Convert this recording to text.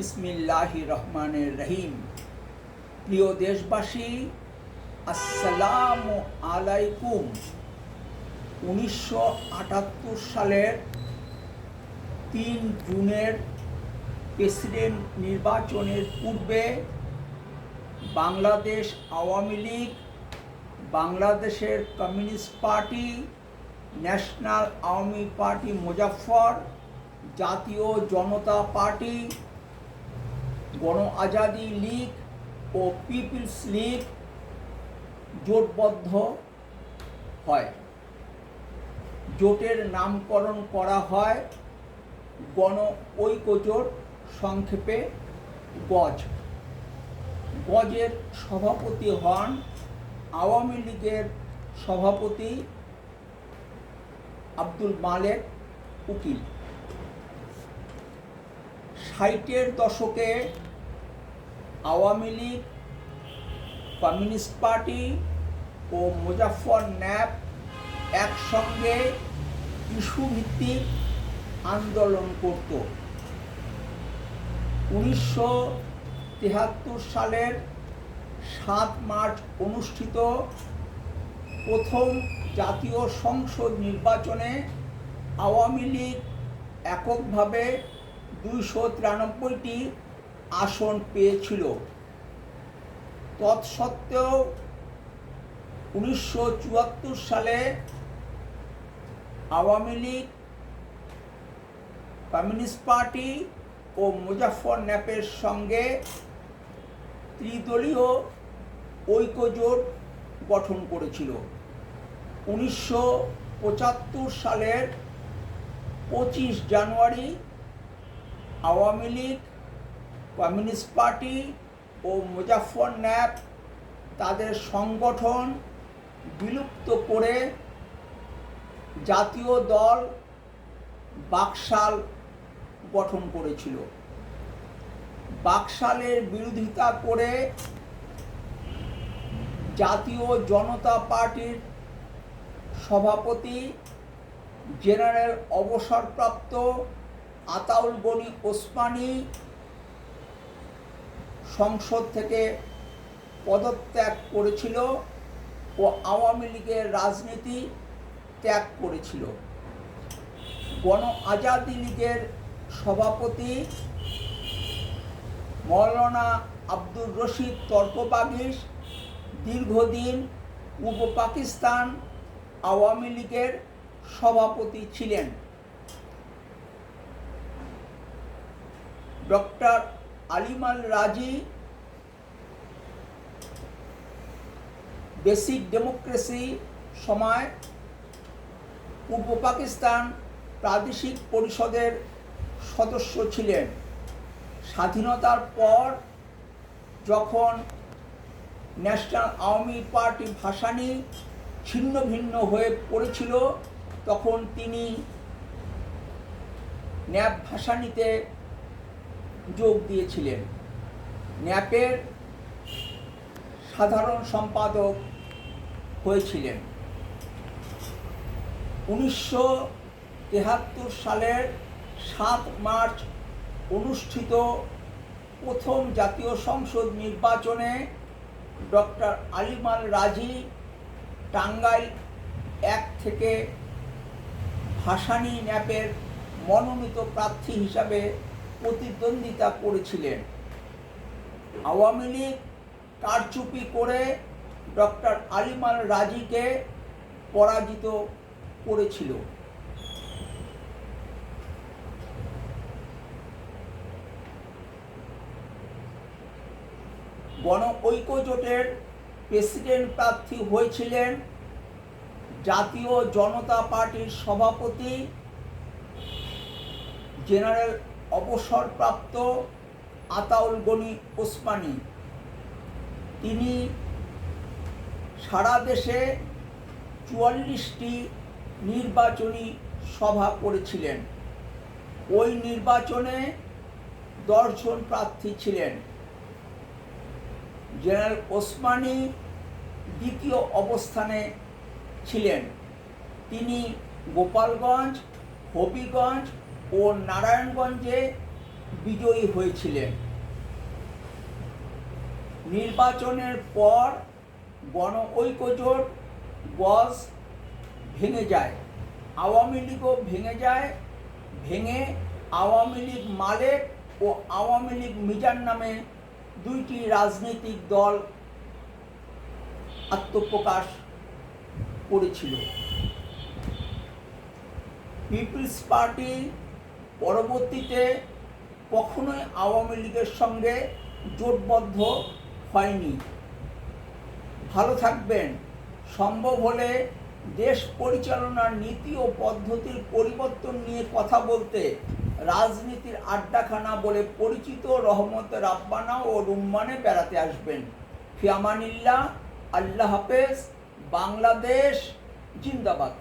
বিসমিল্লাহির রহমানির রহিম। প্রিয় দেশবাসী, আসসালামু আলাইকুম। 1978 সালের 3 জুনের প্রেসিডেন্ট নির্বাচনের পূর্বে বাংলাদেশ আওয়ামী লীগ, বাংলাদেশের communist party, national Awami party Muzaffar, জাতীয় জনতা পার্টি, গণ আজাদি লীগ ও পিপলস লীগ জোটবদ্ধ হয়। জোটের নামকরণ করা হয় গণ ঐক্য জোট, সংক্ষেপে গজ। গজের সভাপতি হন আওয়ামী লীগের সভাপতি আব্দুল মালেক উকিল। 60-এর দশকে আওয়ামী লীগ, কমিউনিস্ট পার্টি ও মুজাফফর ন্যাপ একসঙ্গে ইস্যুভিত্তিক আন্দোলন করত। 1973 সালের 7 মার্চ অনুষ্ঠিত প্রথম জাতীয় সংসদ নির্বাচনে আওয়ামী লীগ এককভাবে 293টি আসন পেয়েছিল। তৎসত্ত্বেও 1974 সালে আওয়ামী লীগ, কমিউনিস্ট পার্টি ও মুজাফফর ন্যাপের সঙ্গে ত্রিদলীয় ঐক্যজোট গঠন করেছিল। 1975 সালের 25 জানুয়ারি আওয়ামী লীগ, কমিউনিস্ট পার্টি ও মুজাফফর ন্যাপ তাদের সংগঠন বিলুপ্ত করে জাতীয় দল বাকশাল গঠন করেছিল। বাকশালের বিরোধিতা করে জাতীয় জনতা পার্টির সভাপতি জেনারেল অবসরপ্রাপ্ত আতাউল গনি ওসমানী সংসদ থেকে পদত্যাগ করেছিল ও আওয়ামী লীগের রাজনীতি ত্যাগ করেছিল। গণ আজাদি লীগের সভাপতি মৌলানা আব্দুর রশিদ তর্কবাগীশ দীর্ঘদিন পূর্ব পাকিস্তান আওয়ামী লীগের সভাপতি ছিলেন। ডক্টর আলিমাল রাজি বেসিক ডেমোক্রেসি সময় পূর্ব পাকিস্তান প্রাদেশিক পরিষদের সদস্য ছিলেন। স্বাধীনতার পর যখন ন্যাশনাল আওয়ামী পার্টি ভাসানী ছিন্ন ভিন্ন হয়ে পড়েছিল, তখন তিনি ন্যাপ ভাসানীতে যোগ দিয়েছিলেন। ন্যাপের সাধারণ সম্পাদক হয়েছিলেন। 1973 সালের 7 মার্চ অনুষ্ঠিত প্রথম জাতীয় সংসদ নির্বাচনে ডক্টর আলিমাল রাজি টাঙ্গাইল 1 থেকে ভাসানী ন্যাপের মনোনীত প্রার্থী হিসাবে প্রতিদ্বন্দ্বিতা করেছিলেন। আওয়ামী লীগ কারচুপি করে ডক্টর আলিমাল রাজিকে পরাজিত করেছিল। গণ ঐক্য জোটের প্রেসিডেন্ট প্রার্থী হয়েছিলেন জাতীয় জনতা পার্টির সভাপতি জেনারেল অবসরপ্রাপ্ত আতাউল গনি ওসমানী। তিনি সারা দেশে 44টি নির্বাচনী সভা করেছিলেন। ওই নির্বাচনে 10 জন প্রার্থী ছিলেন। জেনারেল ওসমানী দ্বিতীয় অবস্থানে ছিলেন। তিনি গোপালগঞ্জ, হবিগঞ্জ ও নারায়ণগঞ্জে বিজয়ী হয়েছিলেন। নির্বাচনের পর গণ ঐক্যজোট গজ ভেঙে যায়, আওয়ামী লীগও ভেঙে যায়। ভেঙে আওয়ামী লীগ মালেক ও আওয়ামী লীগ মিজান নামে দুইটি রাজনৈতিক দল আত্মপ্রকাশ করেছিল। পিপলস পার্টি পরবর্তীতে কখনোই আওয়ামী লীগের সঙ্গে জোটবদ্ধ হয়নি। ভালো থাকবেন। সম্ভব হলে দেশ পরিচালনার নীতি ও পদ্ধতির পরিবর্তন নিয়ে কথা বলতে রাজনীতির আড্ডাখানা বলে পরিচিত রহমত রাব্বানা ও রুম্মানে বেড়াতে আসবেন। ফি আমানিল্লাহ। আল্লাহ হাফেজ। বাংলাদেশ জিন্দাবাদ।